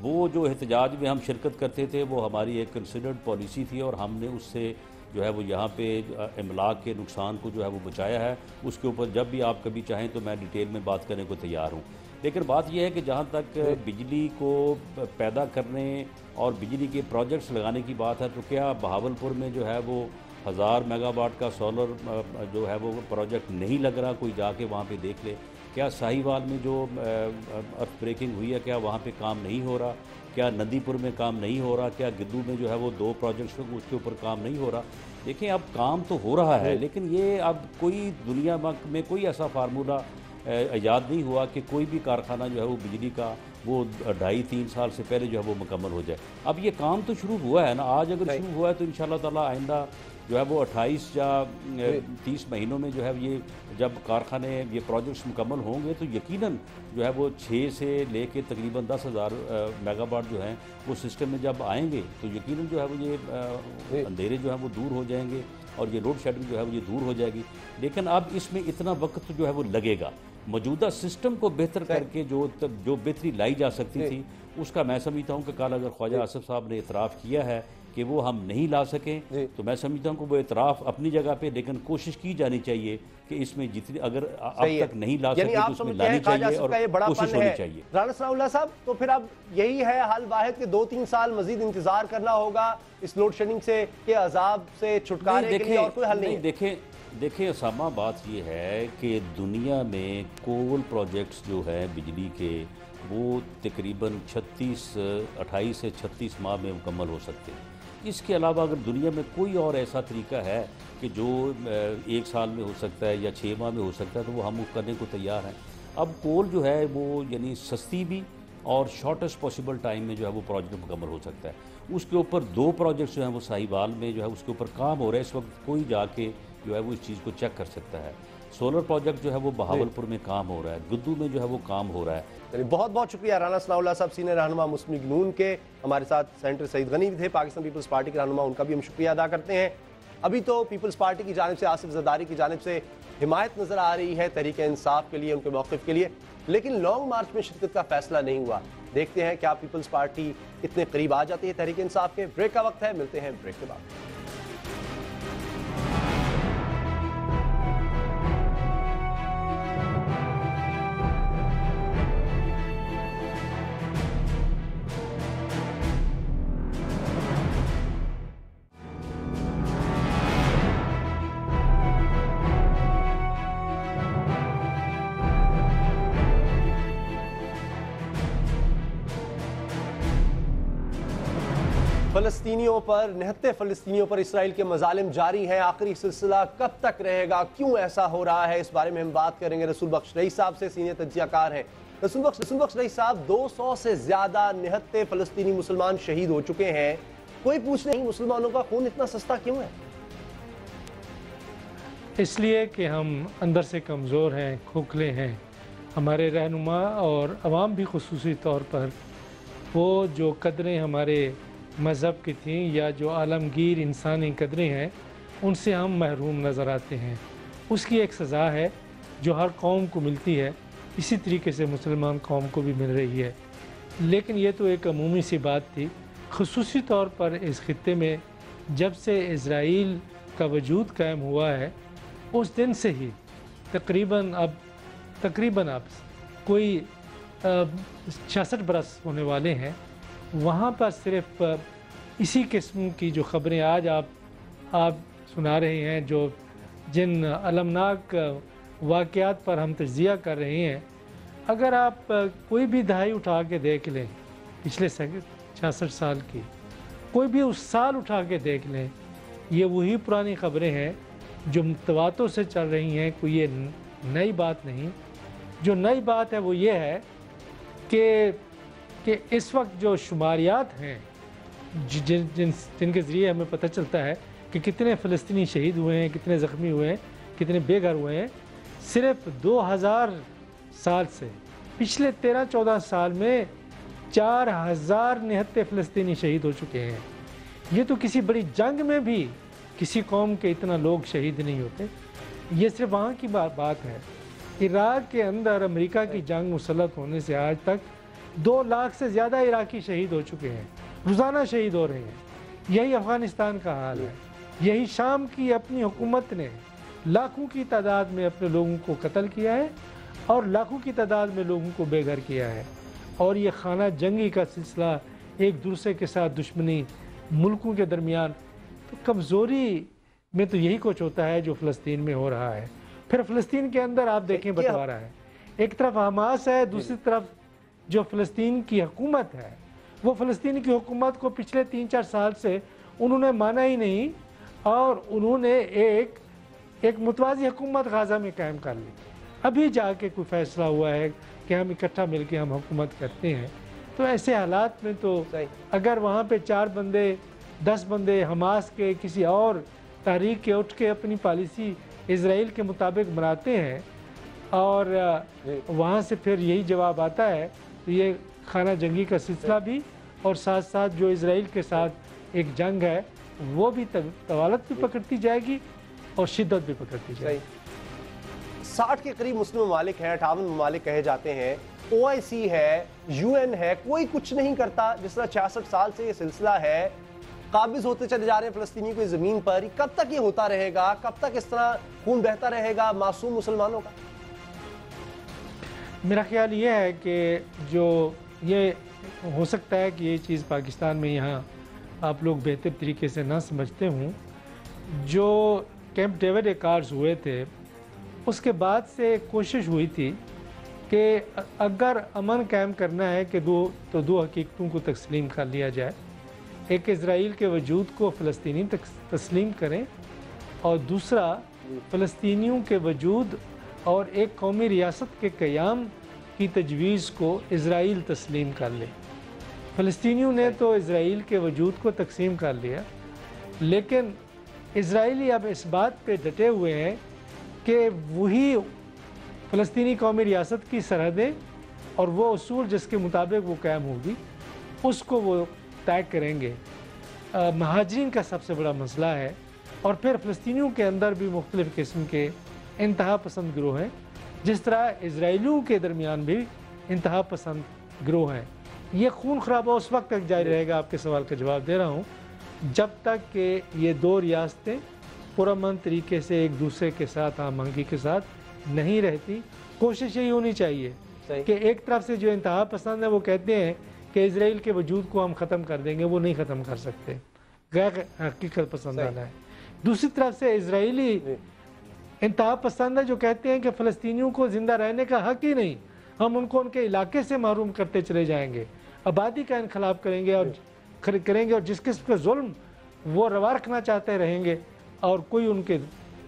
वो जो एहतजाज में हम शिरकत करते थे वो हमारी एक कंसिडर्ड पॉलिसी थी और हमने उससे जो है वो यहाँ पे इमलाक के नुकसान को जो है वो बचाया है। उसके ऊपर जब भी आप कभी चाहें तो मैं डिटेल में बात करने को तैयार हूँ। लेकिन बात यह है कि जहाँ तक बिजली को पैदा करने और बिजली के प्रोजेक्ट्स लगाने की बात है, तो क्या बहावलपुर में जो है वो 1000 मेगावाट का सोलर जो है वो प्रोजेक्ट नहीं लग रहा? कोई जाके वहाँ पे देख ले। क्या साहिवाल में जो अर्थ ब्रेकिंग हुई है क्या वहाँ पे काम नहीं हो रहा? क्या नदीपुर में काम नहीं हो रहा? क्या गिद्दू में जो है वो 2 प्रोजेक्ट्स उसके ऊपर काम नहीं हो रहा? देखिए, अब काम तो हो रहा है, लेकिन ये अब कोई दुनिया में कोई ऐसा फार्मूला याद नहीं हुआ कि कोई भी कारखाना जो है वो बिजली का वो 2.5-3 साल से पहले जो है वो मुकम्मल हो जाए। अब ये काम तो शुरू हुआ है ना, आज अगर शुरू हुआ है तो इंशाल्लाह ताला आइंदा जो है वो 28 या 30 महीनों में जो है ये जब कारखाने ये प्रोजेक्ट्स मुकम्मल होंगे तो यकीनन जो है वो 6 से लेके तकरीबन 10,000 मेगावाट जो हैं वो सिस्टम में जब आएंगे तो यकीनन जो है वो ये अंधेरे जो है वो दूर हो जाएंगे और ये लोड शेडिंग जो है वो ये दूर हो जाएगी। लेकिन अब इसमें इतना वक्त जो है वो लगेगा। मौजूदा सिस्टम को बेहतर करके जो बेहतरी लाई जा सकती थी उसका मैं समझता हूँ कि कल अगर ख्वाजा आसिफ साहब ने इतराफ़ किया है कि वो हम नहीं ला सके तो मैं समझता हूँ कि वो इतराफ़ अपनी जगह पे, लेकिन कोशिश की जानी चाहिए कि इसमें जितनी अगर अब तक नहीं ला सके तो उसमें लानी चाहिए और कोशिश होनी चाहिए। राना सनाउल्लाह साहब, तो फिर अब यही है हल वाहिद कि 2-3 साल मजीद इंतजार करना होगा इस लोड शेडिंग से के अजाब से छुटकारे के लिए, और कोई हल नहीं है? देखिए असामा, बात ये है कि दुनिया में कोल प्रोजेक्ट्स जो है बिजली के वो तकरीबन 28 से 36 माह में मुकम्मल हो सकते हैं। इसके अलावा अगर दुनिया में कोई और ऐसा तरीका है कि जो 1 साल में हो सकता है या 6 माह में हो सकता है तो वो हम करने को तैयार हैं। अब कोल जो है वो यानी सस्ती भी और शॉर्टेस्ट पॉसिबल टाइम में जो है वो प्रोजेक्ट मुकम्मल हो सकता है। उसके ऊपर 2 प्रोजेक्ट्स जो हैं वो साहिवाल में जो है उसके ऊपर काम हो रहा है। इस वक्त कोई जाके जो है वो इस चीज़ को चेक कर सकता है। सोलर प्रोजेक्ट जो है वो बहावलपुर में काम हो रहा है, गुद्दू में जो है वो काम हो रहा है। बहुत बहुत शुक्रिया राना सनाउल्लाह साहब, सीनियर रहनुमा मुस्लिम लीग नून के। हमारे साथ सेनेटर सईद गनी भी थे, पाकिस्तान पीपल्स पार्टी के रहनुमा, उनका भी हम शुक्रिया अदा करते हैं। अभी तो पीपल्स पार्टी की जानिब से, आसिफ जरदारी की जानिब से हिमायत नजर आ रही है तहरीक इंसाफ के लिए, उनके मौक़िफ़ के लिए, लेकिन लॉन्ग मार्च में शिरकत का फैसला नहीं हुआ। देखते हैं क्या पीपल्स पार्टी कितने करीब आ जाती है तहरीक इंसाफ के। ब्रेक का वक्त है, मिलते हैं ब्रेक के बाद। फलस्तीनियों पर, निहत्ते फलस्तीनियों पर इसराइल के मजालिम जारी हैं। आखिरी सिलसिला कब तक रहेगा, क्यों ऐसा हो रहा है, इस बारे में हम बात करेंगे। रसूल बख्श रईस साहब से, सीनियर तज्जियाकार हैं। रसूल बख्श रईस साहब, 200 से ज्यादा निहत्ते फलस्तीनी मुसलमान शहीद हो चुके हैं, कोई पूछ नहीं, मुसलमानों का खून इतना सस्ता क्यों है? इसलिए कि हम अंदर से कमज़ोर हैं, खोखले हैं। हमारे रहनुमा और अवाम भी खुसूसी तौर पर वो जो कदरें हमारे मज़हब की थी या जो आलमगीर इंसानी कदरें हैं उनसे हम महरूम नज़र आते हैं। उसकी एक सज़ा है जो हर कौम को मिलती है, इसी तरीके से मुसलमान कौम को भी मिल रही है। लेकिन ये तो एक अमूमी सी बात थी। खुसूसी तौर पर इस खित्ते में जब से इज़राइल का वजूद कायम हुआ है उस दिन से ही तकरीबन अब कोई 66 बरस होने वाले हैं। वहाँ पर सिर्फ इसी किस्म की जो ख़बरें आज आप آپ سنا رہے ہیں، جو جن المناک واقعات پر ہم تجزیہ کر رہے ہیں، اگر آپ کوئی بھی دہائی اٹھا کے دیکھ لیں پچھلے 66 سال کی، کوئی بھی اس سال اٹھا کے دیکھ لیں، یہ وہی پرانی خبریں ہیں جو تواتر سے چل رہی ہیں، کوئی یہ نئی بات نہیں۔ جو نئی بات ہے وہ یہ ہے کہ اس وقت جو شماریات ہیں جن کے ذریعے ہمیں پتہ چلتا ہے کہ کتنے فلسطینی شہید ہوئے ہیں، کتنے زخمی ہوئے ہیں، کتنے بے گھر ہوئے ہیں، صرف 2000 سال سے پچھلے 13-14 سال میں 4000 نہتے فلسطینی شہید ہو چکے ہیں۔ یہ تو کسی بڑی جنگ میں بھی کسی قوم کے اتنا لوگ شہید نہیں ہوتے۔ یہ صرف وہاں کی بات ہے۔ عراق کے اندر امریکہ کی جنگ مسلط ہونے سے آج تک 2 لاکھ سے زیادہ عراقی شہید ہو چکے ہیں، روزانہ شہید ہو رہے ہیں۔ یہی افغانستان کا حال ہے۔ یہی شام کی اپنی حکومت نے لاکھوں کی تعداد میں اپنے لوگوں کو قتل کیا ہے اور لاکھوں کی تعداد میں لوگوں کو بے گھر کیا ہے، اور یہ خانہ جنگی کا سلسلہ، ایک دوسرے کے ساتھ دشمنی ملکوں کے درمیان، تو کمزوری میں تو یہی کچھ ہوتا ہے جو فلسطین میں ہو رہا ہے۔ پھر فلسطین کے اندر آپ دیکھیں بٹوارا ہے، ایک طرف حماس ہے، دوسری طرف جو فلسطین کی حکومت ہے، وہ فلسطین کی حکومت کو پچھلے 3-4 سال سے انہوں نے مانا ہی نہیں، اور انہوں نے ایک متوازی حکومت غزہ میں قائم کر لی۔ ابھی جا کے کوئی فیصلہ ہوا ہے کہ ہم اکٹھا مل کے ہم حکومت کرتے ہیں۔ تو ایسے حالات میں تو اگر وہاں پہ 4 بندے 10 بندے حماس کے کسی اور تحریک کے اٹھ کے اپنی پالیسی اسرائیل کے مطابق بناتے ہیں اور وہاں سے پھر یہی جواب آتا ہے، تو یہ خانہ جنگی کا سلسلہ بھی اور ساتھ ساتھ جو اسرائیل کے ساتھ ایک جنگ ہے وہ بھی طوالت بھی پکڑتی جائے گی اور شدت بھی پکڑتی جائے گی۔ 60 کے قریب مسلم ممالک ہیں، 58 ممالک کہے جاتے ہیں، OIC ہے، UN ہے، کوئی کچھ نہیں کرتا۔ جس طرح 66 سال سے یہ سلسلہ ہے، قابض ہوتے چلے جا رہے ہیں فلسطینی کو زمین پر۔ کب تک یہ ہوتا رہے گا؟ کب تک اس طرح خون بہتا رہے گا معصوم مسلمانوں کا؟ میرا خیال یہ ہے کہ جو یہ ہو سکتا ہے کہ یہ چیز پاکستان میں یہاں آپ لوگ بہتر طریقے سے نہ سمجھتے ہوں۔ جو کیمپ ڈیوڈ ایکارڈز ہوئے تھے، اس کے بعد سے کوشش ہوئی تھی کہ اگر امن قائم کرنا ہے کہ دو حقیقتوں کو تسلیم کر لیا جائے، ایک اسرائیل کے وجود کو فلسطینی تسلیم کریں، اور دوسرا فلسطینیوں کے وجود اور ایک قومی ریاست کے قیام کی تجویز کو اسرائیل تسلیم کر لے۔ فلسطینیوں نے تو اسرائیل کے وجود کو تقسیم کر لیا، لیکن اسرائیلی اب اس بات پہ ڈٹے ہوئے ہیں کہ وہی فلسطینی قومی ریاست کی سرحدیں اور وہ اصول جس کے مطابق وہ قائم ہوگی اس کو وہ طے کریں گے۔ مہاجرین کا سب سے بڑا مسئلہ ہے، اور پھر فلسطینیوں کے اندر بھی مختلف قسم کے انتہا پسند گروہ ہیں، جس طرح اسرائیلیوں کے درمیان بھی انتہا پسند گروہ ہیں۔ یہ خون خرابہ اس وقت تک جاری رہے گا، آپ کے سوال کا جواب دے رہا ہوں، جب تک کہ یہ 2 ریاستیں پرامن طریقے سے ایک دوسرے کے ساتھ ہم آہنگی کے ساتھ نہیں رہتی۔ کوشش یہی ہونی چاہیے کہ ایک طرف سے جو انتہا پسند ہے وہ کہتے ہیں کہ اسرائیل کے وجود کو ہم ختم کر دیں گے، وہ نہیں ختم کر سکتے، غیر حقیقت پسندانہ ہے۔ دوسری طرف سے اسرائیلی انتہا پسند ہے جو کہتے ہیں کہ فلسطینیوں کو زندہ رہنے کا حق ہی نہیں، ہم ان کو ان کے علاقے سے محروم کرتے چلے جائیں گے، آبادی کا انخلاف کریں گے اور جس قسم کا ظلم وہ روا رکھنا چاہتے رہیں گے، اور کوئی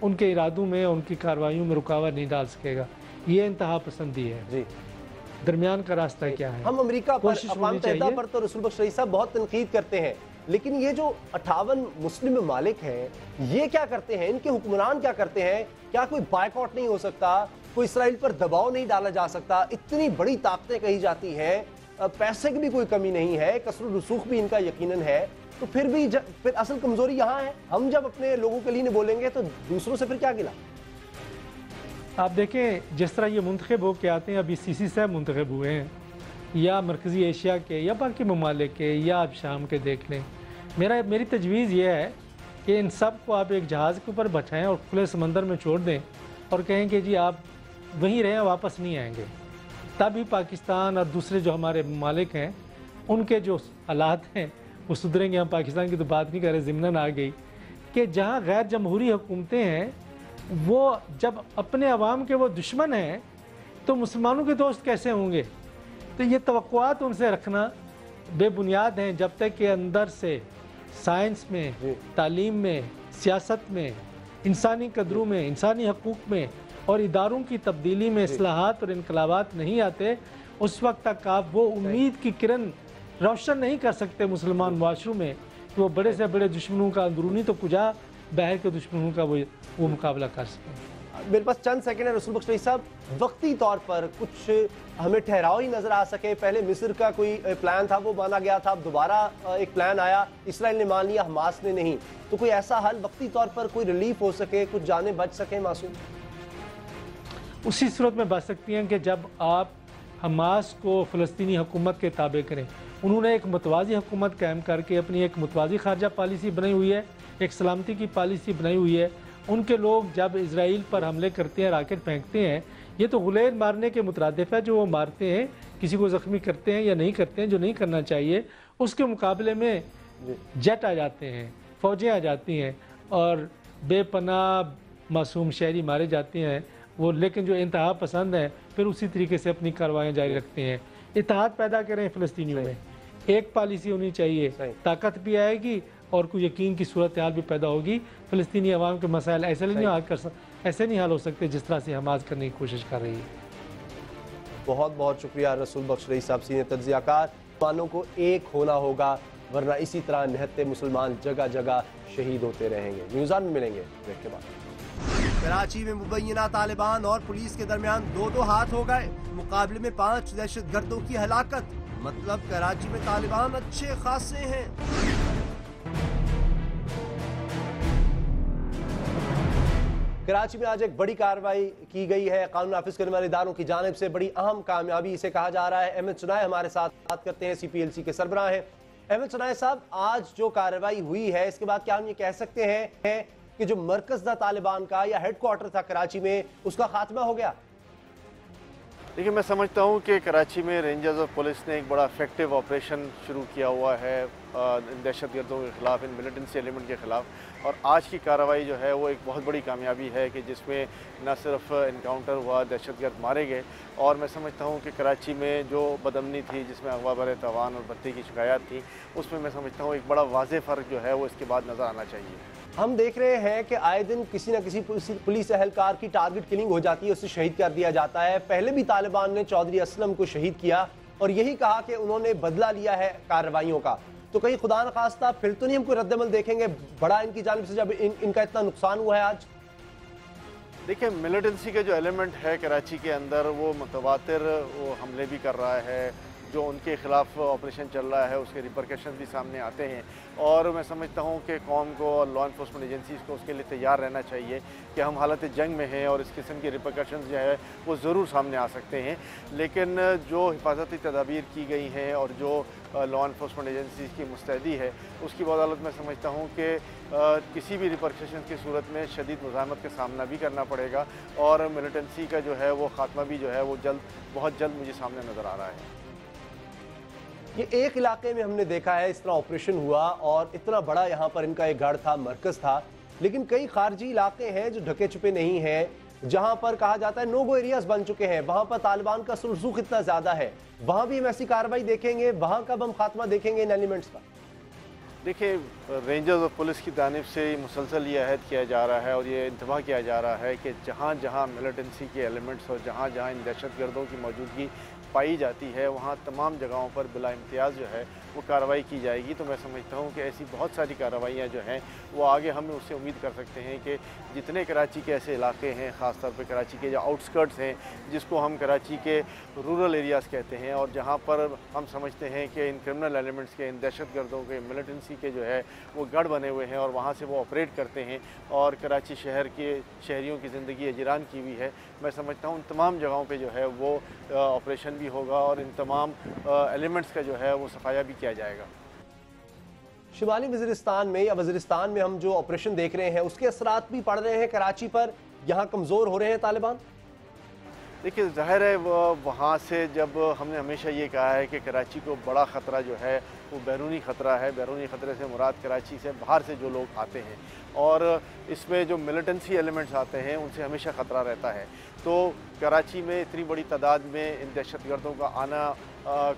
ان کے ارادوں میں، ان کی کارروائیوں میں رکاوٹ نہیں ڈال سکے گا۔ یہ انتہا پسندی ہے۔ درمیان کا راستہ کیا ہے؟ ہم امریکہ پر، اقوام متحدہ پر تو رسول بخش رئیس صاحب بہت تنقید کرتے ہیں، لیکن یہ جو 58 مسلم ممالک ہیں یہ کیا کرتے ہیں؟ ان کے حکمران کیا کرتے ہیں؟ کیا کوئی بائیکاٹ نہیں ہو سکتا؟ کوئی اسرائیل پر دباؤ نہیں ڈالا جا سکتا؟ اتنی بڑی طاقتیں کہی جاتی ہیں، پیسے کی بھی کوئی کمی نہیں ہے، کثر و رسوخ بھی ان کا یقیناً ہے، تو پھر اصل کمزوری یہاں ہے۔ ہم جب اپنے لوگوں کے لیے نہیں بولیں گے تو دوسروں سے پھر کیا گلا؟ آپ دیکھیں جس طرح یہ منتخب ہو کے آتے ہیں، ابھی CC صاحب منتخب ہوئے ہیں، یا مرکزی ایشیا کے یا باقی ممالک کے، یا آپ شام کے دیکھ لیں، میری تجویز یہ ہے کہ ان سب کو آپ ایک جہاز کے اوپر بٹھائیں اور کھلے سمندر میں چھوڑ دیں اور کہیں کہ جی آپ وہیں رہیں، واپس نہیں آئیں گے، تب ہی پاکستان اور دوسرے جو ہمارے ممالک ہیں ان کے جو حالات ہیں وہ سدھریں گے۔ ہم پاکستان کی تو بات نہیں کر رہے، ضمناً آ گئی کہ जहाँ गैर जमहूरी हुकूमतें हैं वो जब अपने अवाम के वो दुश्मन हैं तो मुसलमानों के दोस्त कैसे होंगे। तो ये तवक्कुआत उनसे रखना बेबुनियाद हैं जब तक कि अंदर से साइंस में, तालीम में, सियासत में, इंसानी कदरों में, इंसानी हकूक़ में और इदारों की तब्दीली में इस्लाहात और इनकलाबात नहीं आते, उस वक्त तक आप वो उम्मीद की किरण रोशन नहीं कर सकते मुसलमान माशरों में कि वो बड़े से बड़े दुश्मनों का अंदरूनी तो कुजा बाहर के दुश्मनों का वो मुकाबला कर सकें। मेरे पास चंद सेकंड है रसूल बख्श रईस साहब, वक्ती तौर पर कुछ हमें ठहराव ही नजर आ सके। पहले मिस्र का कोई प्लान था वो माना गया था, अब दोबारा एक प्लान आया, इसराइल ने मान लिया, हमास ने नहीं। तो कोई ऐसा हल वक्ती तौर पर कोई रिलीफ हो सके, कुछ जानें बच सके मासूम? उसी सूरत में बच सकती हैं कि जब आप हमास को फ़लस्तीनी हुकूमत के ताबे करें। उन्होंने एक मतवाज़ी हुकूमत कायम करके अपनी एक मतवाज़ी खारजा पॉलिसी बनाई हुई है, एक सलामती की पॉलिसी बनाई हुई है। उनके लोग जब इजराइल पर हमले करते हैं, राकेट फेंकते हैं, ये तो गुलेर मारने के मुतरादिफ है। जो वो मारते हैं, किसी को ज़ख्मी करते हैं या नहीं करते हैं, जो नहीं करना चाहिए, उसके मुकाबले में जेट आ जाते हैं, फ़ौजें आ जाती हैं और बेपनाह मासूम शहरी मारे जाते हैं वो। लेकिन जो इंतहा पसंद हैं फिर उसी तरीके से अपनी कार्रवाइयाँ जारी रखते हैं। इत्तेहाद पैदा करें फ़लस्तीनियों में, एक पॉलिसी होनी चाहिए, ताकत भी आएगी और कोई यकीन की सूरत हाल भी पैदा होगी। फ़लस्तीनी अवाम के मसाइल ऐसे नहीं हल हो सकते जिस तरह से हमास करने की कोशिश कर रही है। बहुत बहुत शुक्रिया रसूल बख्श रईस साहब, सीनियर तज्ज़ियाकार। मुसलमानों को एक होना होगा वरना इसी तरह निहत्ते मुसलमान जगह जगह शहीद होते रहेंगे। न्यूज़ में मिलेंगे ब्रेक के बाद। कराची में मुबैना तालिबान और पुलिस के दरमियान दो हाथ हो गए। मुकाबले में 5 दहशतगर्दों की हलाकत। मतलब कराची में तालिबान अच्छे खासे हैं। कराची में आज एक बड़ी कार्रवाई की गई है कानून नाफिज करने वाले इदारों की जानिब से। बड़ी अहम कामयाबी इसे कहा जा रहा है। अहमद चुनाय हमारे साथ बात करते हैं, CPLC के सरबराह हैं। अहमद चुनाय साहब, आज जो कार्रवाई हुई है इसके बाद क्या हम ये कह सकते हैं कि जो मरकज था तालिबान का या हेडक्वार्टर था कराची में, उसका खात्मा हो गया? देखिए, मैं समझता हूँ कि कराची में रेंजर्स और पुलिस ने एक बड़ा इफेक्टिव ऑपरेशन शुरू किया हुआ है इन दहशतगर्दों के ख़िलाफ़, इन मिलिटेंसी एलिमेंट के ख़िलाफ़। और आज की कार्रवाई जो है वो एक बहुत बड़ी कामयाबी है कि जिसमें न सिर्फ इनकाउंटर हुआ, दहशतगर्द मारे गए, और मैं समझता हूँ कि कराची में जो बदअमनी थी, जिसमें अगवा बर तवान और बत्ती की शिकायत थी, उसमें मैं समझता हूँ एक बड़ा वाज़ेह फ़र्क जो है वो इसके बाद नज़र आना चाहिए। हम देख रहे हैं कि आए दिन किसी न किसी पुलिस एहलकार की टारगेट किलिंग हो जाती है, उसे शहीद कर दिया जाता है। पहले भी तालिबान ने चौधरी असलम को शहीद किया और यही कहा कि उन्होंने बदला लिया है कार्रवाइयों का। तो कहीं खुदा न खास्ता फिर तो नहीं हम कोई रद्दमल देखेंगे बड़ा इनकी जानिब से जब इनका इतना नुकसान हुआ है आज? देखिए, मिलिटेंसी का जो एलिमेंट है कराची के अंदर वो मुतवातिर वो हमले भी कर रहा है, जो उनके ख़िलाफ़ ऑपरेशन चल रहा है उसके रिपरकशन भी सामने आते हैं। और मैं समझता हूँ कि कौम को और लॉ इन्फोर्समेंट एजेंसीज़ को उसके लिए तैयार रहना चाहिए कि हम हालत जंग में हैं और इस किस्म के रिपरकशन जो है वो ज़रूर सामने आ सकते हैं। लेकिन जो हिफाजती तदाबीर की गई हैं और जो लॉ इन्फोर्समेंट एजेंसीज़ की मुस्तैदी है, उसकी बदौलत मैं समझता हूँ कि किसी भी रिपरकशन की सूरत में शदीद मुज़ाहमत का सामना भी करना पड़ेगा और मिलिटेंसी का जो है वो ख़ात्मा भी जो है वो बहुत जल्द मुझे सामने नज़र आ रहा है। ये एक इलाके में हमने देखा है इस तरह ऑपरेशन हुआ और इतना बड़ा यहाँ पर इनका एक गढ़ था, मरकज था, लेकिन कई खारजी इलाके हैं जो ढके छुपे नहीं हैं, जहाँ पर कहा जाता है नो गो एरियाज बन चुके हैं, वहाँ पर तालिबान का सुरसूख इतना ज़्यादा है, वहाँ भी हम ऐसी कार्रवाई देखेंगे? वहाँ कब हम खात्मा देखेंगे इन एलिमेंट्स का? देखिए, रेंजर्स और पुलिस की जानिब से मुसलसल ये अहद किया जा रहा है और ये इंतबाह किया जा रहा है कि जहाँ जहाँ मिलिटेंसी के एलिमेंट्स और जहाँ जहाँ इन दहशतगर्दों की मौजूदगी पाई जाती है वहाँ तमाम जगहों पर बिला इम्तियाज़ जो है वो कार्रवाई की जाएगी। तो मैं समझता हूँ कि ऐसी बहुत सारी कार्रवाइयाँ जो हैं वो आगे हम उससे उम्मीद कर सकते हैं कि जितने कराची के ऐसे इलाके हैं, ख़ास तौर पे कराची के जो आउटस्कर्ट्स हैं, जिसको हम कराची के रूरल एरियाज़ कहते हैं, और जहाँ पर हम समझते हैं कि इन क्रिमिनल एलिमेंट्स के, इन दहशतगर्दों के, मिलिटेंसी के जो है वो गढ़ बने हुए हैं और वहाँ से वो ऑपरेट करते हैं और कराची शहर के शहरियों की ज़िंदगी अजरान की हुई है। मैं समझता हूँ उन तमाम जगहों पर जो है वो ऑपरेशन भी होगा और इन तमाम एलिमेंट्स का जो है वो सफाया भी किया जाएगा। शिमाली वज़ीरिस्तान में या वज़ीरिस्तान में हम जो ऑपरेशन देख रहे हैं उसके असरात भी पड़ रहे हैं कराची पर, यहाँ कमज़ोर हो रहे हैं तालिबान? देखिए ज़ाहिर है वहाँ से जब हमने हमेशा ये कहा है कि कराची को बड़ा ख़तरा जो है वो बैरूनी ख़तरा है। बैरूनी ख़तरे से मुराद कराची से बाहर से जो लोग आते हैं और इसमें जो मिलिटेंसी एलिमेंट्स आते हैं उनसे हमेशा ख़तरा रहता है। तो कराची में इतनी बड़ी तादाद में इन दहशतगर्दों का आना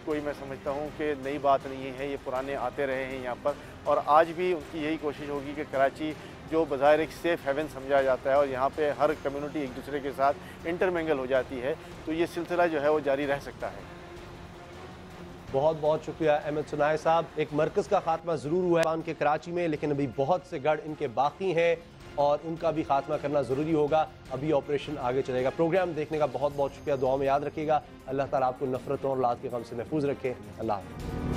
कोई मैं समझता हूँ कि नई बात नहीं है। ये पुराने आते रहे हैं यहाँ पर और आज भी उनकी यही कोशिश होगी कि कराची जो बज़ाहिर एक सेफ़ हेवन समझा जाता है और यहाँ पे हर कम्युनिटी एक दूसरे के साथ इंटरमिंगल हो जाती है, तो ये सिलसिला जो है वो जारी रह सकता है। बहुत बहुत शुक्रिया अहमद सुनाए साहब। एक मरकज़ का खात्मा ज़रूर हुआ है के कराची में, लेकिन अभी बहुत से गढ़ इनके बाकी हैं और उनका भी खात्मा करना ज़रूरी होगा। अभी ऑपरेशन आगे चलेगा। प्रोग्राम देखने का बहुत बहुत शुक्रिया। दुआ में याद रखिएगा। अल्लाह ताला आपको नफ़रतों और लात के गम से महफूज रखे। अल्लाह हाफ़िज़।